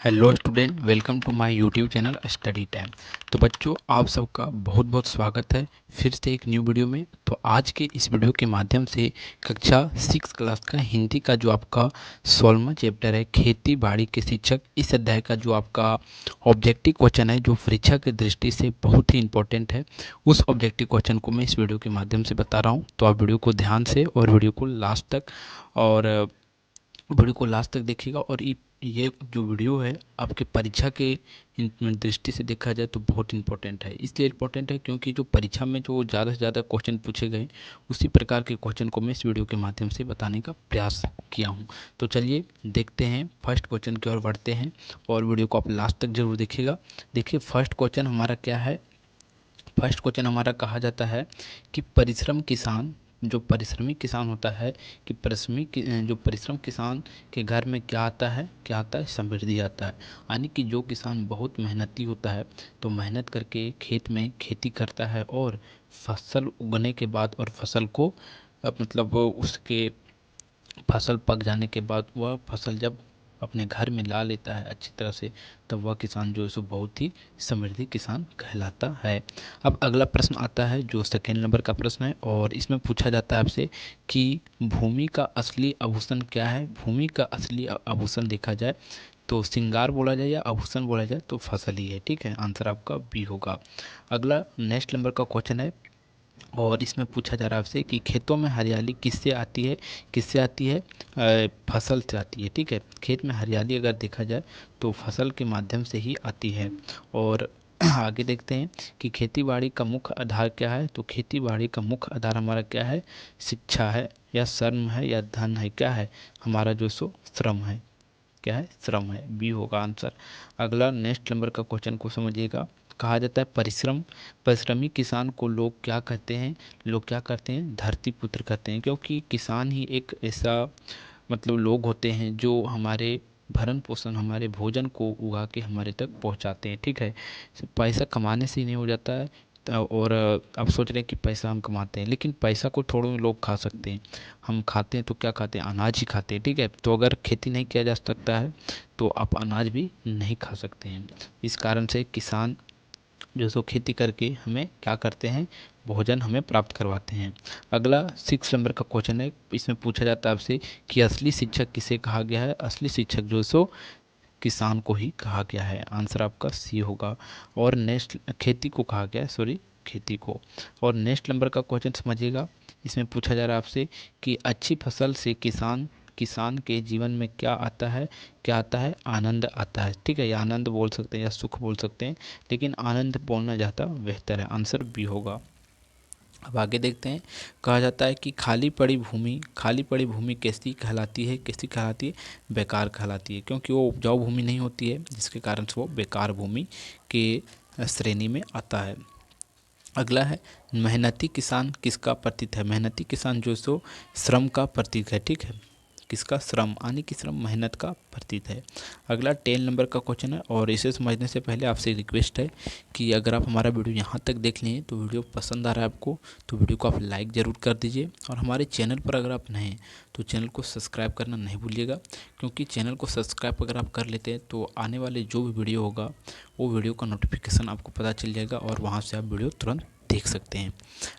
Hello student, welcome to my YouTube channel study time. तो बच्चों, आप सबका बहुत बहुत स्वागत है फिर से एक न्यू वीडियो में। तो आज के इस वीडियो के माध्यम से कक्षा 6 क्लास का हिंदी का जो आपका 16वां चैप्टर है खेती बाड़ी के शिक्षक, इस अध्याय का जो आपका ऑब्जेक्टिव क्वेश्चन है जो परीक्षा की दृष्टि से बहुत ही इंपॉर्टेंट है, उस ऑब्जेक्टिव क्वेश्चन को मैं इस वीडियो के माध्यम से बता रहा हूँ। तो आप वीडियो को ध्यान से और वीडियो को लास्ट तक देखिएगा। और ये जो वीडियो है आपके परीक्षा के दृष्टि से देखा जाए तो बहुत इंपॉर्टेंट है। इसलिए इंपॉर्टेंट है क्योंकि जो परीक्षा में जो ज़्यादा से ज़्यादा क्वेश्चन पूछे गए, उसी प्रकार के क्वेश्चन को मैं इस वीडियो के माध्यम से बताने का प्रयास किया हूँ। तो चलिए देखते हैं, फर्स्ट क्वेश्चन की ओर बढ़ते हैं और वीडियो को आप लास्ट तक जरूर देखिएगा। देखिए फर्स्ट क्वेश्चन हमारा क्या है। फर्स्ट क्वेश्चन हमारा कहा जाता है कि परिश्रम किसान, जो परिश्रमी किसान होता है, कि जो परिश्रम किसान के घर में क्या आता है, समृद्धि आता है। यानी कि जो किसान बहुत मेहनती होता है, तो मेहनत करके खेत में खेती करता है और फसल उगने के बाद और फसल को मतलब उसके फसल पक जाने के बाद वह फसल जब अपने घर में ला लेता है अच्छी तरह से, तब वह किसान जो है सो बहुत ही समृद्धि किसान कहलाता है। अब अगला प्रश्न आता है जो सेकेंड नंबर का प्रश्न है, और इसमें पूछा जाता है आपसे कि भूमि का असली आभूषण क्या है। भूमि का असली आभूषण देखा जाए तो श्रृंगार बोला जाए या आभूषण बोला जाए तो फसल ही है। ठीक है, आंसर आपका बी होगा। अगला नेक्स्ट नंबर का क्वेश्चन है, और इसमें पूछा जा रहा है आपसे कि खेतों में हरियाली किससे आती है। किससे आती है? फसल से आती है। ठीक है, खेत में हरियाली अगर देखा जाए तो फसल के माध्यम से ही आती है। और आगे देखते हैं कि खेती बाड़ी का मुख्य आधार क्या है। तो खेती बाड़ी का मुख्य आधार हमारा क्या है? शिक्षा है या श्रम है या धन है? क्या है हमारा जो सो श्रम है। क्या है? श्रम है, बी होगा आंसर। अगला नेक्स्ट नंबर का क्वेश्चन को समझिएगा। कहा जाता है परिश्रमी किसान को लोग क्या कहते हैं? लोग क्या कहते हैं? धरती पुत्र कहते हैं, क्योंकि किसान ही एक ऐसा मतलब लोग होते हैं जो हमारे भरण पोषण, हमारे भोजन को उगा के हमारे तक पहुंचाते हैं। ठीक है, पैसा कमाने से ही नहीं हो जाता है। और आप सोच रहे हैं कि पैसा हम कमाते हैं, लेकिन पैसा को थोड़े लोग खा सकते हैं। हम खाते हैं तो क्या खाते हैं? अनाज ही खाते हैं। ठीक है, तो अगर खेती नहीं किया जा सकता है तो आप अनाज भी नहीं खा सकते हैं। इस कारण से किसान जो सो खेती करके हमें क्या करते हैं? भोजन हमें प्राप्त करवाते हैं। अगला 6 नंबर का क्वेश्चन है, इसमें पूछा जाता है आपसे कि असली शिक्षक किसे कहा गया है। असली शिक्षक जो सो किसान को ही कहा गया है। आंसर आपका सी होगा। और नेक्स्ट खेती को कहा गया है, सॉरी, खेती को। और नेक्स्ट नंबर का क्वेश्चन समझिएगा। इसमें पूछा जा रहा है आपसे कि अच्छी फसल से किसान किसान के जीवन में क्या आता है? क्या आता है? आनंद आता है। ठीक है, या आनंद बोल सकते हैं या सुख बोल सकते हैं, लेकिन आनंद बोलना ज़्यादा बेहतर है। आंसर बी होगा। अब आगे देखते हैं। कहा जाता है कि खाली पड़ी भूमि कैसी कहलाती है? कैसी कहलाती है? बेकार कहलाती है, क्योंकि वो उपजाऊ भूमि नहीं होती है, जिसके कारण से वो बेकार भूमि के श्रेणी में आता है। अगला है मेहनती किसान किसका प्रतीक है। मेहनती किसान जो सो श्रम का प्रतीक है। ठीक है, किसका? श्रम, यानी कि श्रम मेहनत का प्रतीक है। अगला 10 नंबर का क्वेश्चन है, और इसे समझने से पहले आपसे रिक्वेस्ट है कि अगर आप हमारा वीडियो यहाँ तक देख लिए तो वीडियो पसंद आ रहा है आपको, तो वीडियो को आप लाइक ज़रूर कर दीजिए। और हमारे चैनल पर अगर आप नए हैं तो चैनल को सब्सक्राइब करना नहीं भूलिएगा, क्योंकि चैनल को सब्सक्राइब अगर आप कर लेते हैं तो आने वाले जो भी वीडियो होगा वो वीडियो का नोटिफिकेशन आपको पता चल जाएगा और वहाँ से आप वीडियो तुरंत देख सकते हैं।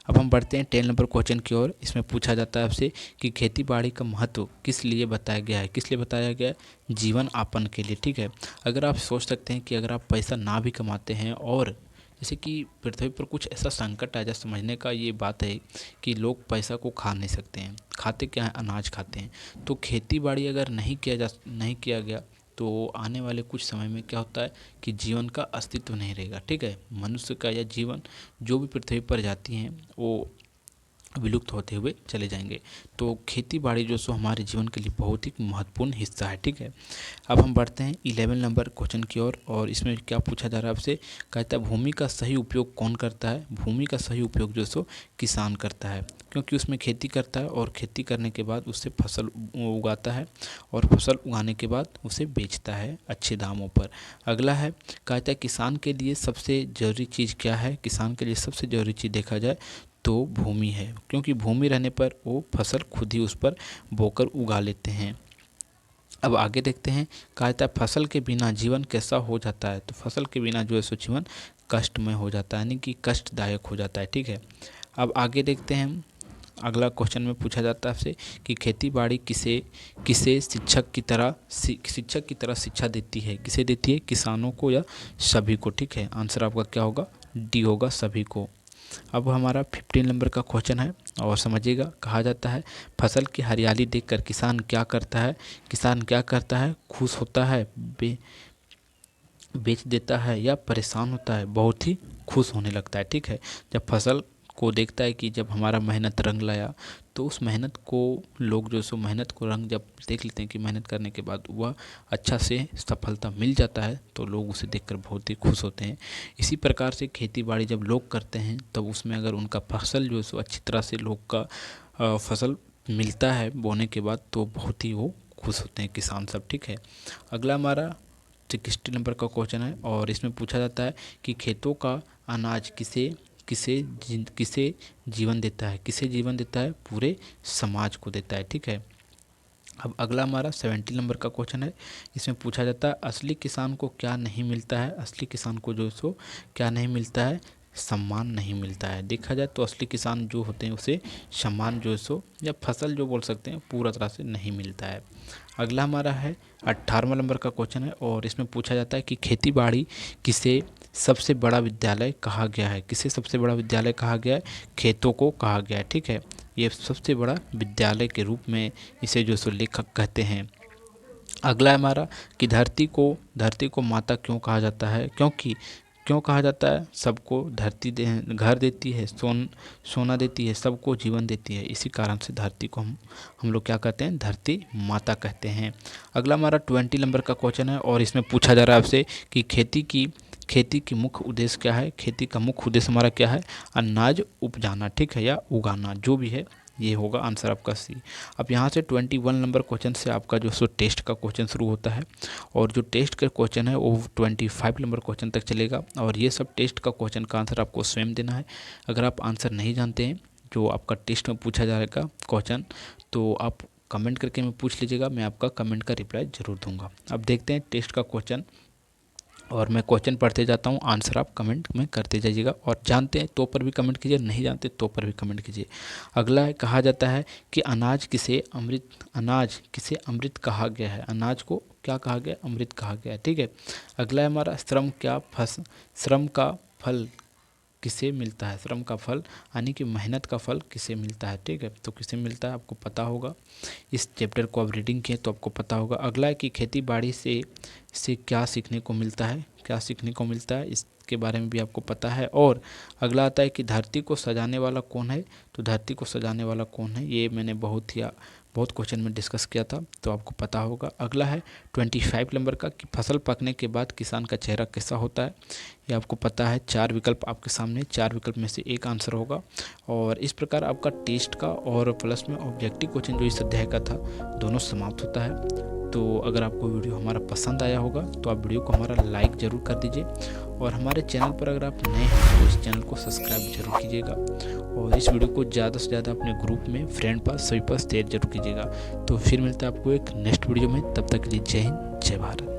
अब हम बढ़ते हैं 10 नंबर क्वेश्चन की ओर। इसमें पूछा जाता है आपसे कि खेती बाड़ी का महत्व किस लिए बताया गया है। किस लिए बताया गया है? जीवन यापन के लिए। ठीक है, अगर आप सोच सकते हैं कि अगर आप पैसा ना भी कमाते हैं और जैसे कि पृथ्वी पर कुछ ऐसा संकट आ जाए, समझने का ये बात है कि लोग पैसा को खा नहीं सकते हैं। खाते क्या है? अनाज खाते हैं। तो खेती बाड़ी अगर नहीं किया गया तो आने वाले कुछ समय में क्या होता है कि जीवन का अस्तित्व नहीं रहेगा। ठीक है, मनुष्य का या जीवन जो भी पृथ्वी पर जाती हैं वो विलुप्त होते हुए चले जाएंगे। तो खेती बाड़ी जो सो हमारे जीवन के लिए बहुत ही महत्वपूर्ण हिस्सा है। ठीक है, अब हम बढ़ते हैं 11 नंबर क्वेश्चन की ओर, और इसमें क्या पूछा जा रहा है आपसे? कहता है भूमि का सही उपयोग कौन करता है। भूमि का सही उपयोग जो सो किसान करता है, क्योंकि उसमें खेती करता है और खेती करने के बाद उससे फसल उगाता है और फसल उगाने के बाद उसे बेचता है अच्छे दामों पर। अगला है, कहता है किसान के लिए सबसे ज़रूरी चीज़ क्या है। किसान के लिए सबसे ज़रूरी चीज़ देखा जाए तो भूमि है, क्योंकि भूमि रहने पर वो फसल खुद ही उस पर बोकर उगा लेते हैं। अब आगे देखते हैं, कहा जाता है फसल के बिना जीवन कैसा हो जाता है। तो फसल के बिना जो है सो जीवन कष्टमय हो जाता है, यानी कि कष्टदायक हो जाता है। ठीक है, अब आगे देखते हैं हम, अगला क्वेश्चन में पूछा जाता है आपसे कि खेती बाड़ी किसे किसे शिक्षक की तरह शिक्षा देती है। किसे देती है, किसानों को या सभी को। ठीक है, आंसर आपका क्या होगा, डी होगा, सभी को। अब हमारा 15 नंबर का क्वेश्चन है और समझिएगा, कहा जाता है फसल की हरियाली देखकर किसान क्या करता है। किसान क्या करता है, खुश होता है, बेच देता है या परेशान होता है। बहुत ही खुश होने लगता है। ठीक है, जब फसल को देखता है कि जब हमारा मेहनत रंग लाया, तो उस मेहनत को लोग जो सो मेहनत को रंग जब देख लेते हैं कि मेहनत करने के बाद वह अच्छा से सफलता मिल जाता है, तो लोग उसे देखकर बहुत ही खुश होते हैं। इसी प्रकार से खेती बाड़ी जब लोग करते हैं, तब उसमें अगर उनका फसल जो है सो अच्छी तरह से लोग का फसल मिलता है बोने के बाद, तो बहुत ही वो खुश होते हैं किसान सब। ठीक है, अगला हमारा 60 नंबर का क्वेश्चन है और इसमें पूछा जाता है कि खेतों का अनाज किसे जीवन देता है। किसे जीवन देता है, पूरे समाज को देता है। ठीक है, अब अगला हमारा 70 नंबर का क्वेश्चन है। इसमें पूछा जाता है असली किसान को क्या नहीं मिलता है। असली किसान को जो सो क्या नहीं मिलता है, सम्मान नहीं मिलता है। देखा जाए तो असली किसान जो होते हैं उसे सम्मान जो है सो या फसल जो बोल सकते हैं पूरा तरह से नहीं मिलता है। अगला हमारा है 18वां नंबर का क्वेश्चन है और इसमें पूछा जाता है कि खेती बाड़ी किसे सबसे बड़ा विद्यालय कहा गया है। किसे सबसे बड़ा विद्यालय कहा गया है, खेतों को कहा गया है। ठीक है, ये सबसे बड़ा विद्यालय के रूप में इसे जो सो लेखक कहते हैं। अगला है हमारा कि धरती को माता क्यों कहा जाता है। क्यों कहा जाता है, सबको धरती घर देती है, सोना देती है, सबको जीवन देती है। इसी कारण से धरती को हम लोग क्या कहते हैं, धरती माता कहते हैं। अगला हमारा 20 नंबर का क्वेश्चन है और इसमें पूछा जा रहा है आपसे कि खेती की मुख्य उद्देश्य क्या है। खेती का मुख्य उद्देश्य हमारा क्या है, अनाज उपजाना। ठीक है, या उगाना, जो भी है ये होगा आंसर आपका सी। अब यहाँ से 21 नंबर क्वेश्चन से आपका जो सो टेस्ट का क्वेश्चन शुरू होता है और जो टेस्ट का क्वेश्चन है वो 25 नंबर क्वेश्चन तक चलेगा और ये सब टेस्ट का क्वेश्चन का आंसर आपको स्वयं देना है। अगर आप आंसर नहीं जानते हैं जो आपका टेस्ट में पूछा जाएगा क्वेश्चन, तो आप कमेंट करके मैं पूछ लीजिएगा, मैं आपका कमेंट का रिप्लाई ज़रूर दूंगा। अब देखते हैं टेस्ट का क्वेश्चन और मैं क्वेश्चन पढ़ते जाता हूँ, आंसर आप कमेंट में करते जाइएगा और जानते हैं तो पर भी कमेंट कीजिए, नहीं जानते तो पर भी कमेंट कीजिए। अगला है, कहा जाता है कि अनाज किसे अमृत कहा गया है। अनाज को क्या कहा गया, अमृत कहा गया है। ठीक है, अगला है हमारा श्रम का फल किसे मिलता है। श्रम का फल यानी कि मेहनत का फल किसे मिलता है। ठीक है, तो किसे मिलता है आपको पता होगा, इस चैप्टर को आप रीडिंग किए तो आपको पता होगा। अगला है कि खेती बाड़ी से क्या सीखने को मिलता है। क्या सीखने को मिलता है, इसके बारे में भी आपको पता है। और अगला आता है कि धरती को सजाने वाला कौन है। तो धरती को सजाने वाला कौन है, ये मैंने बहुत क्वेश्चन में डिस्कस किया था, तो आपको पता होगा। अगला है 25 नंबर का कि फसल पकने के बाद किसान का चेहरा कैसा होता है। ये आपको पता है, 4 विकल्प आपके सामने, 4 विकल्प में से एक आंसर होगा। और इस प्रकार आपका टेस्ट का और प्लस में ऑब्जेक्टिव क्वेश्चन जो इस अध्याय का था दोनों समाप्त होता है। तो अगर आपको वीडियो हमारा पसंद आया होगा तो आप वीडियो को हमारा लाइक ज़रूर कर दीजिए और हमारे चैनल पर अगर आप नए हैं तो इस चैनल को सब्सक्राइब जरूर कीजिएगा और इस वीडियो को ज़्यादा से ज़्यादा अपने ग्रुप में, फ्रेंड पर, सभी पर शेयर जरूर कीजिएगा। तो फिर मिलता है आपको एक नेक्स्ट वीडियो में, तब तक के लिए जय हिंद, जय भारत।